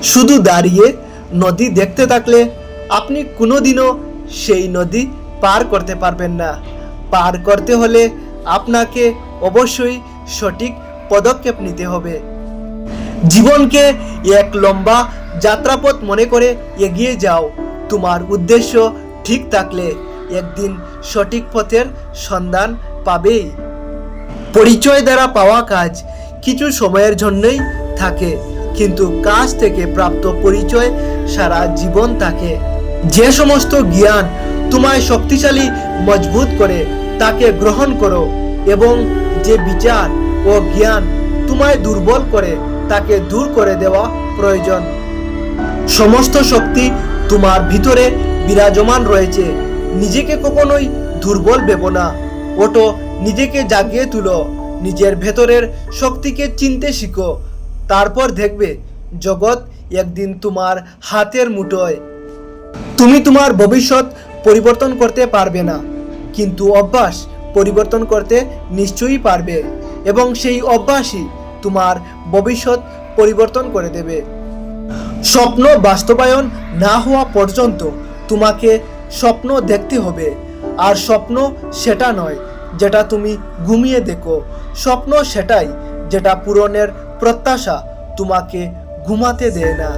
শুধু দাঁড়িয়ে নদী দেখতে থাকলে আপনি কোনোদিনও সেই নদী পার করতে পারবেন না। পার করতে হলে আপনাকে অবশ্যই সঠিক পদক্ষেপ নিতে হবে। জীবনকে এক লম্বা যাত্রাপথ মনে করে এগিয়ে যাও। তোমার উদ্দেশ্য ঠিক থাকলে একদিন সঠিক পথের সন্ধান পাবেই। পরিচয় দ্বারা পাওয়া কাজ কিছু সময়ের জন্যই থাকে, কিন্তু কাজ থেকে প্রাপ্ত পরিচয় সারা জীবন থাকে। যে সমস্ত জ্ঞান তোমায় শক্তিশালী মজবুত করে তাকে গ্রহণ করো, এবং যে বিচার ও জ্ঞান তোমায় দুর্বল করে তাকে দূর করে দেওয়া প্রয়োজন। সমস্ত শক্তি তোমার ভিতরে বিরাজমান রয়েছে। নিজেকে কখনোই দুর্বল ভেবো না। ওঠো, নিজেকে জাগিয়ে তুলো, নিজের ভেতরের শক্তিকে চিনতে শিখো। তারপর দেখবে জগৎ একদিন তোমার হাতের মুঠোয়। তুমি তোমার ভবিষ্যৎ পরিবর্তন করতে পারবে না, কিন্তু অভ্যাস পরিবর্তন করতে নিশ্চয়ই পারবে, এবং সেই অভ্যাসই তোমার ভবিষ্যৎ পরিবর্তন করে দেবে। স্বপ্ন বাস্তবায়ন না হওয়া পর্যন্ত তোমাকে স্বপ্ন দেখতে হবে। আর স্বপ্ন সেটা নয় যেটা তুমি ঘুমিয়ে দেখো, স্বপ্ন সেটাই যেটা পূরণের প্রত্যাশা তোমাকে ঘুমাতে দেয় না।